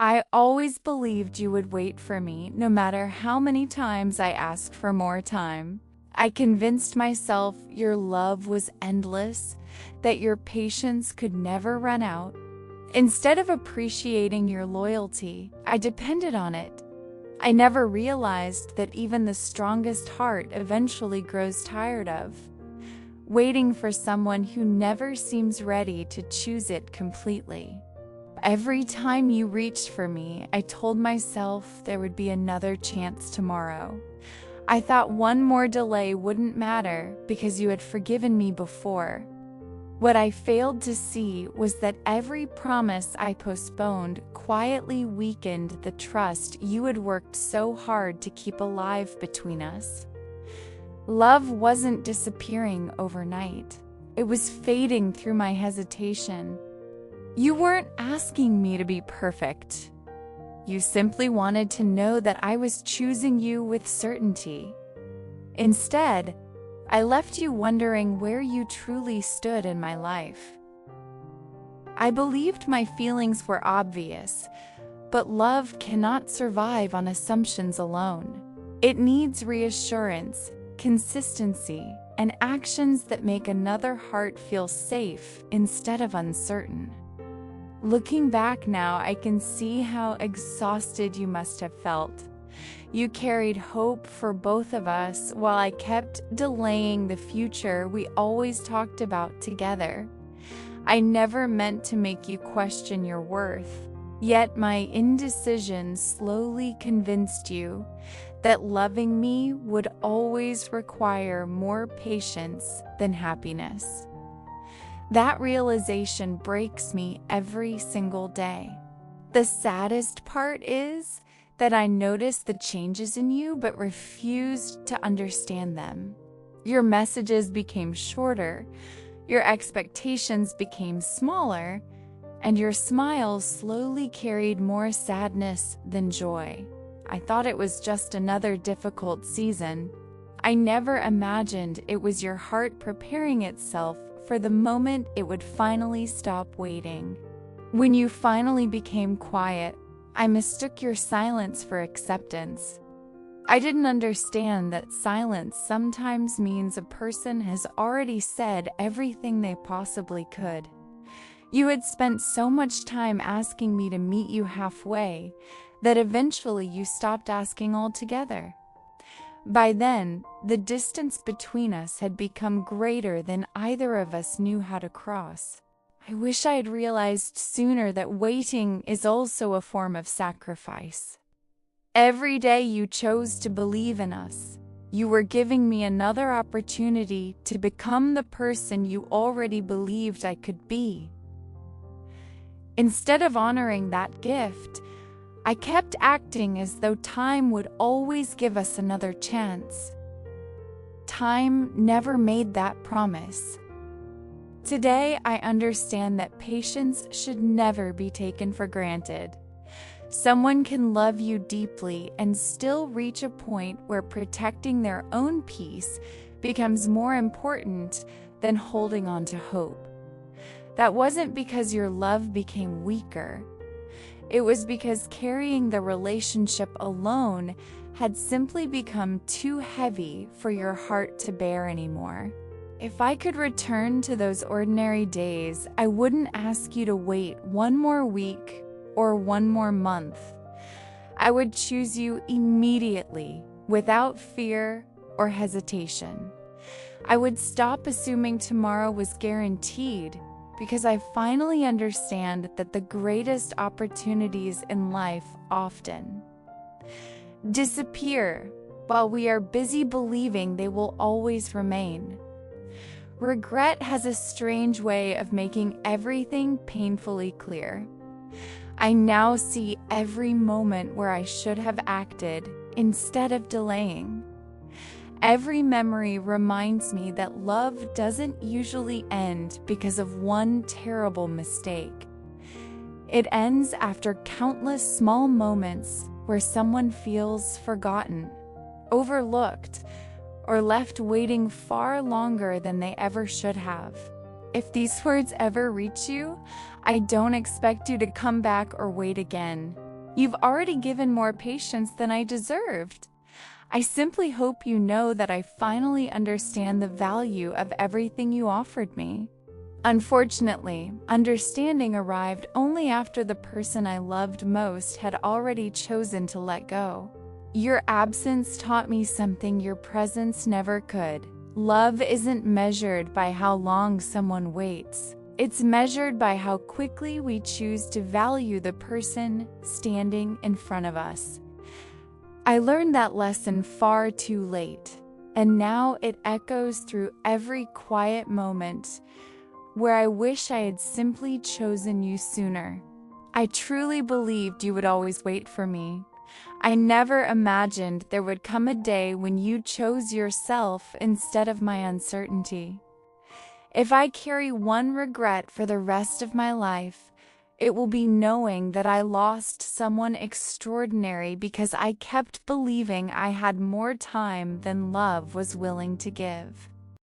I always believed you would wait for me, no matter how many times I asked for more time. I convinced myself your love was endless, that your patience could never run out. Instead of appreciating your loyalty, I depended on it. I never realized that even the strongest heart eventually grows tired of waiting for someone who never seems ready to choose it completely. Every time you reached for me, I told myself there would be another chance tomorrow. I thought one more delay wouldn't matter because you had forgiven me before. What I failed to see was that every promise I postponed quietly weakened the trust you had worked so hard to keep alive between us. Love wasn't disappearing overnight. It was fading through my hesitation. You weren't asking me to be perfect. You simply wanted to know that I was choosing you with certainty. Instead, I left you wondering where you truly stood in my life. I believed my feelings were obvious, but love cannot survive on assumptions alone. It needs reassurance, consistency, and actions that make another heart feel safe instead of uncertain. Looking back now, I can see how exhausted you must have felt. You carried hope for both of us while I kept delaying the future we always talked about together. I never meant to make you question your worth, yet my indecision slowly convinced you that loving me would always require more patience than happiness. That realization breaks me every single day. The saddest part is that I noticed the changes in you but refused to understand them. Your messages became shorter, your expectations became smaller, and your smiles slowly carried more sadness than joy. I thought it was just another difficult season. I never imagined it was your heart preparing itself for the moment it would finally stop waiting. When you finally became quiet, I mistook your silence for acceptance. I didn't understand that silence sometimes means a person has already said everything they possibly could. You had spent so much time asking me to meet you halfway that eventually you stopped asking altogether. By then, the distance between us had become greater than either of us knew how to cross. I wish I had realized sooner that waiting is also a form of sacrifice. Every day you chose to believe in us, you were giving me another opportunity to become the person you already believed I could be. Instead of honoring that gift, I kept acting as though time would always give us another chance. Time never made that promise. Today, I understand that patience should never be taken for granted. Someone can love you deeply and still reach a point where protecting their own peace becomes more important than holding on to hope. That wasn't because your love became weaker. It was because carrying the relationship alone had simply become too heavy for your heart to bear anymore. If I could return to those ordinary days, I wouldn't ask you to wait one more week or one more month. I would choose you immediately, without fear or hesitation. I would stop assuming tomorrow was guaranteed, because I finally understand that the greatest opportunities in life often disappear while we are busy believing they will always remain. Regret has a strange way of making everything painfully clear. I now see every moment where I should have acted instead of delaying. Every memory reminds me that love doesn't usually end because of one terrible mistake. It ends after countless small moments where someone feels forgotten, overlooked, or left waiting far longer than they ever should have. If these words ever reach you, I don't expect you to come back or wait again. You've already given more patience than I deserved. I simply hope you know that I finally understand the value of everything you offered me. Unfortunately, understanding arrived only after the person I loved most had already chosen to let go. Your absence taught me something your presence never could. Love isn't measured by how long someone waits. It's measured by how quickly we choose to value the person standing in front of us. I learned that lesson far too late, and now it echoes through every quiet moment where I wish I had simply chosen you sooner. I truly believed you would always wait for me. I never imagined there would come a day when you chose yourself instead of my uncertainty. If I carry one regret for the rest of my life, it will be knowing that I lost someone extraordinary because I kept believing I had more time than love was willing to give.